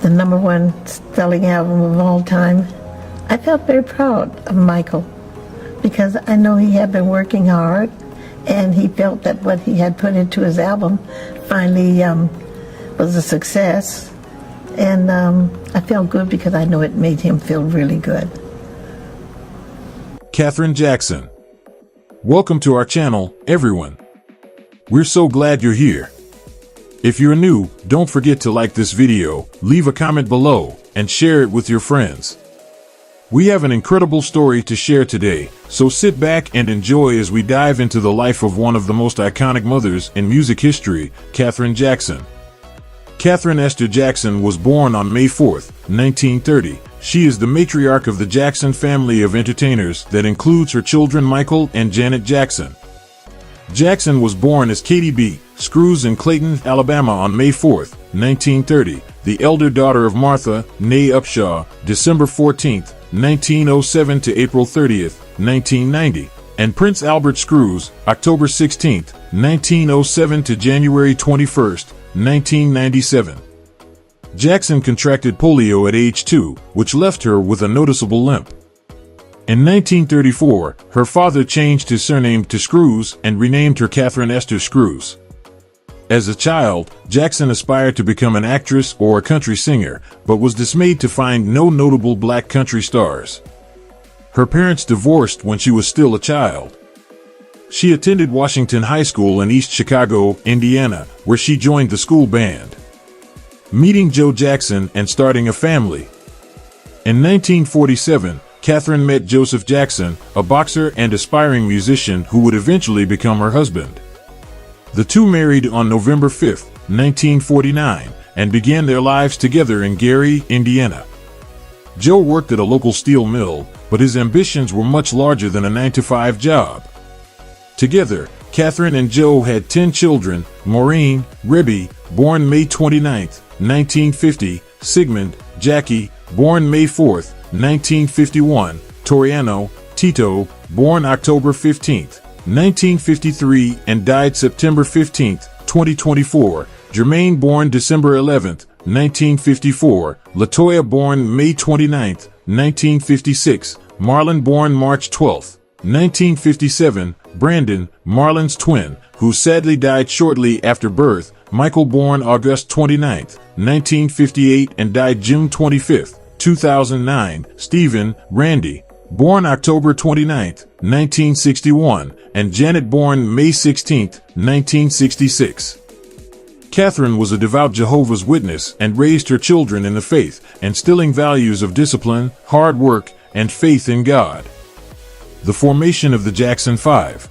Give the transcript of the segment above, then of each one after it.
the #1 selling album of all time, I felt very proud of Michael because I know he had been working hard and he felt that what he had put into his album finally was a success. And I felt good because I know it made him feel really good. Katherine Jackson. Welcome to our channel, everyone. We're so glad you're here. If you're new, don't forget to like this video, leave a comment below, and share it with your friends. We have an incredible story to share today, so sit back and enjoy as we dive into the life of one of the most iconic mothers in music history, Katherine Jackson. Katherine Esther Jackson was born on May 4, 1930. She is the matriarch of the Jackson family of entertainers that includes her children Michael and Janet Jackson. Jackson was born as Kattie B. Scruse in Clayton, Alabama on May 4, 1930, the elder daughter of Martha, née Upshaw, December 14, 1907 to April 30, 1990, and Prince Albert Scruse, October 16, 1907 to January 21, 1997. Jackson contracted polio at age 2, which left her with a noticeable limp. In 1934, her father changed his surname to Scruse and renamed her Katherine Esther Scruse. As a child, Jackson aspired to become an actress or a country singer, but was dismayed to find no notable black country stars. Her parents divorced when she was still a child. She attended Washington High School in East Chicago, Indiana, where she joined the school band. Meeting Joe Jackson and starting a family. In 1947, Katherine met Joseph Jackson, a boxer and aspiring musician who would eventually become her husband. The two married on November 5, 1949, and began their lives together in Gary, Indiana. Joe worked at a local steel mill, but his ambitions were much larger than a 9-to-5 job. Together, Katherine and Joe had 10 children: Maureen, Rebby, born May 29, 1950, Sigmund, Jackie, born May 4, 1951, Toriano, Tito, born October 15, 1953 and died September 15, 2024, Jermaine, born December 11, 1954, Latoya, born May 29, 1956, Marlon, born March 12, 1957, Brandon, Marlon's twin, who sadly died shortly after birth, Michael, born August 29, 1958 and died June 25, 2009, Stephen, Randy, born October 29, 1961, and Janet, born May 16, 1966. Katherine was a devout Jehovah's Witness and raised her children in the faith, instilling values of discipline, hard work, and faith in God. The formation of the Jackson 5.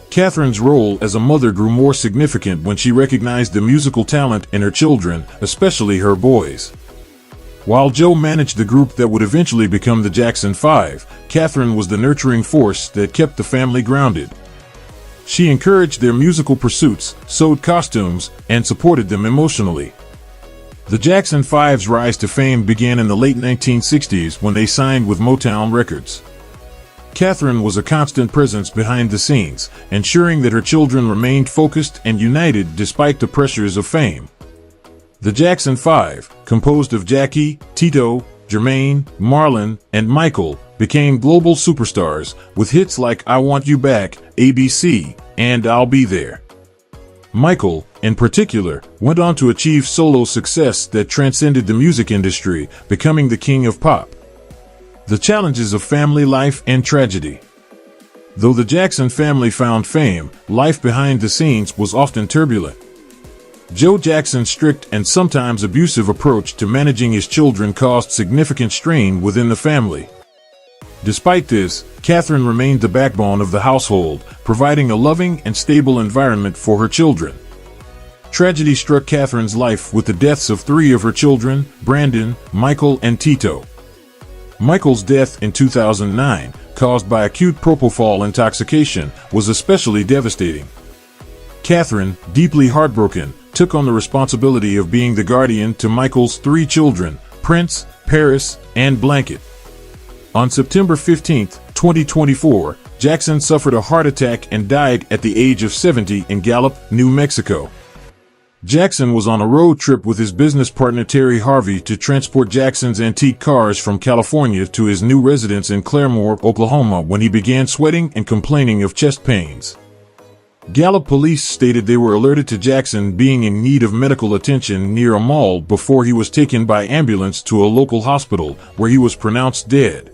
Katherine's role as a mother grew more significant when she recognized the musical talent in her children, especially her boys. While Joe managed the group that would eventually become the Jackson 5, Katherine was the nurturing force that kept the family grounded. She encouraged their musical pursuits, sewed costumes, and supported them emotionally. The Jackson 5's rise to fame began in the late 1960s when they signed with Motown Records. Katherine was a constant presence behind the scenes, ensuring that her children remained focused and united despite the pressures of fame. The Jackson 5, composed of Jackie, Tito, Jermaine, Marlon, and Michael, became global superstars with hits like I Want You Back, ABC, and I'll Be There. Michael, in particular, went on to achieve solo success that transcended the music industry, becoming the king of pop. The challenges of family life and tragedy. Though the Jackson family found fame, life behind the scenes was often turbulent. Joe Jackson's strict and sometimes abusive approach to managing his children caused significant strain within the family. Despite this, Katherine remained the backbone of the household, providing a loving and stable environment for her children. Tragedy struck Katherine's life with the deaths of 3 of her children, Brandon, Michael, and Tito. Michael's death in 2009, caused by acute propofol intoxication, was especially devastating. Katherine, deeply heartbroken, took on the responsibility of being the guardian to Michael's 3 children, Prince, Paris, and Blanket. On September 15, 2024, Jackson suffered a heart attack and died at the age of 70 in Gallup, New Mexico. Jackson was on a road trip with his business partner Terry Harvey to transport Jackson's antique cars from California to his new residence in Claremore, Oklahoma, when he began sweating and complaining of chest pains. Gallup police stated they were alerted to Jackson being in need of medical attention near a mall before he was taken by ambulance to a local hospital, where he was pronounced dead.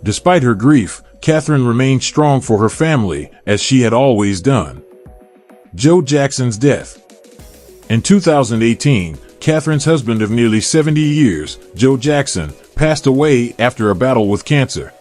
Despite her grief, Katherine remained strong for her family, as she had always done. Joe Jackson's death. In 2018, Katherine's husband of nearly 70 years, Joe Jackson, passed away after a battle with cancer.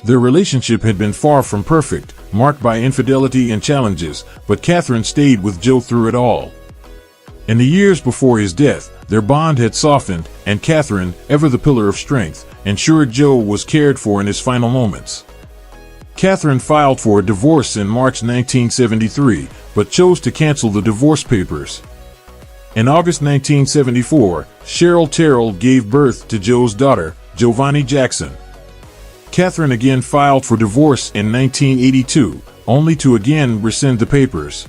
Their relationship had been far from perfect, marked by infidelity and challenges, but Katherine stayed with Joe through it all. In the years before his death, their bond had softened, and Katherine, ever the pillar of strength, ensured Joe was cared for in his final moments. Katherine filed for a divorce in March 1973, but chose to cancel the divorce papers. In August 1974, Cheryl Terrell gave birth to Joe's daughter, Giovanni Jackson. Katherine again filed for divorce in 1982, only to again rescind the papers.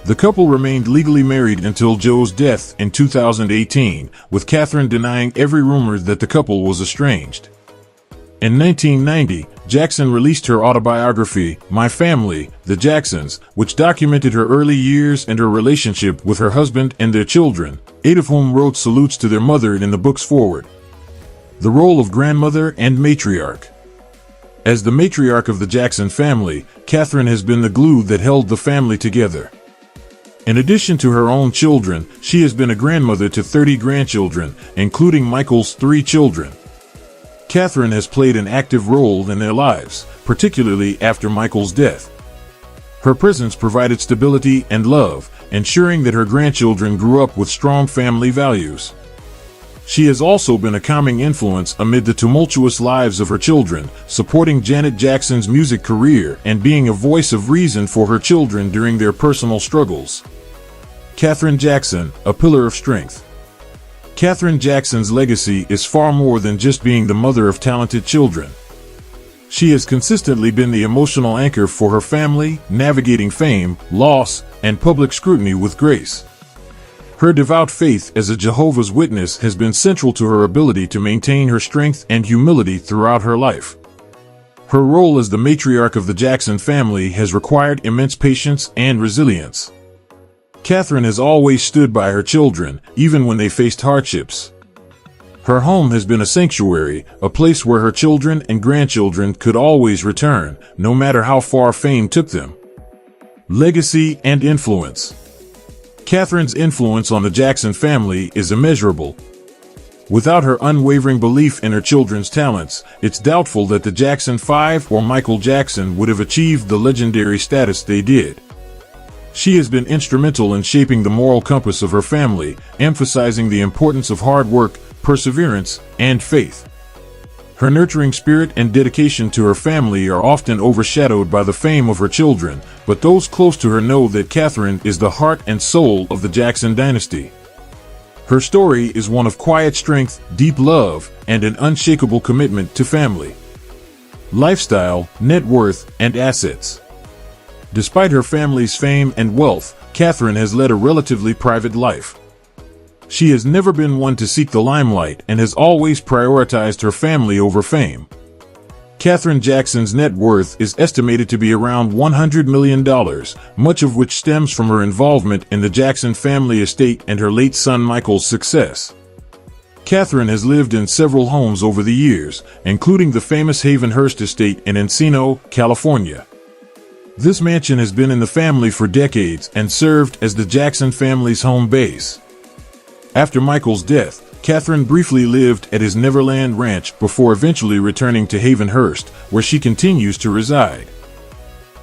The couple remained legally married until Joe's death in 2018, with Katherine denying every rumor that the couple was estranged. In 1990, Jackson released her autobiography, My Family, The Jacksons, which documented her early years and her relationship with her husband and their children, 8 of whom wrote salutes to their mother in the book's foreword. The role of grandmother and matriarch. As the matriarch of the Jackson family, Katherine has been the glue that held the family together. In addition to her own children, she has been a grandmother to 30 grandchildren, including Michael's 3 children. Katherine has played an active role in their lives, particularly after Michael's death. Her presence provided stability and love, ensuring that her grandchildren grew up with strong family values. She has also been a calming influence amid the tumultuous lives of her children, supporting Janet Jackson's music career and being a voice of reason for her children during their personal struggles. Katherine Jackson, a pillar of strength. Katherine Jackson's legacy is far more than just being the mother of talented children. She has consistently been the emotional anchor for her family, navigating fame, loss, and public scrutiny with grace. Her devout faith as a Jehovah's Witness has been central to her ability to maintain her strength and humility throughout her life. Her role as the matriarch of the Jackson family has required immense patience and resilience. Katherine has always stood by her children, even when they faced hardships. Her home has been a sanctuary, a place where her children and grandchildren could always return, no matter how far fame took them. Legacy and influence. Katherine's influence on the Jackson family is immeasurable. Without her unwavering belief in her children's talents, it's doubtful that the Jackson 5 or Michael Jackson would have achieved the legendary status they did. She has been instrumental in shaping the moral compass of her family, emphasizing the importance of hard work, perseverance, and faith. Her nurturing spirit and dedication to her family are often overshadowed by the fame of her children, but those close to her know that Katherine is the heart and soul of the Jackson dynasty. Her story is one of quiet strength, deep love, and an unshakable commitment to family. Lifestyle, net worth, and assets. Despite her family's fame and wealth, Katherine has led a relatively private life. She has never been one to seek the limelight and has always prioritized her family over fame. Katherine Jackson's net worth is estimated to be around $100 million, much of which stems from her involvement in the Jackson family estate and her late son Michael's success. Katherine has lived in several homes over the years, including the famous Havenhurst estate in Encino, California. This mansion has been in the family for decades and served as the Jackson family's home base. After Michael's death, Katherine briefly lived at his Neverland Ranch before eventually returning to Havenhurst, where she continues to reside.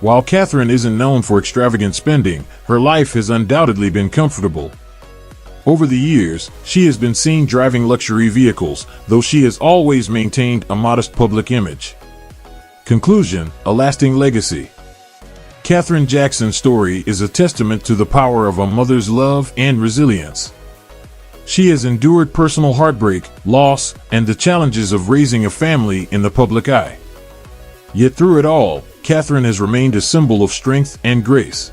While Katherine isn't known for extravagant spending, her life has undoubtedly been comfortable. Over the years, she has been seen driving luxury vehicles, though she has always maintained a modest public image. Conclusion: a lasting legacy. Katherine Jackson's story is a testament to the power of a mother's love and resilience. She has endured personal heartbreak, loss, and the challenges of raising a family in the public eye. Yet through it all, Katherine has remained a symbol of strength and grace.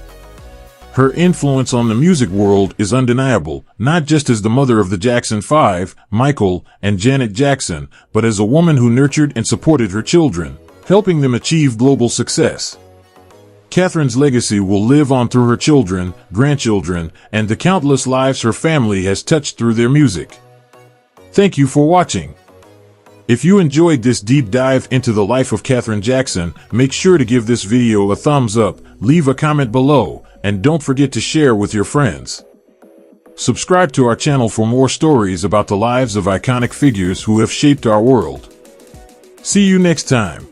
Her influence on the music world is undeniable, not just as the mother of the Jackson 5, Michael and Janet Jackson, but as a woman who nurtured and supported her children, helping them achieve global success. Katherine's legacy will live on through her children, grandchildren, and the countless lives her family has touched through their music. Thank you for watching. If you enjoyed this deep dive into the life of Katherine Jackson, make sure to give this video a thumbs up, leave a comment below, and don't forget to share with your friends. Subscribe to our channel for more stories about the lives of iconic figures who have shaped our world. See you next time.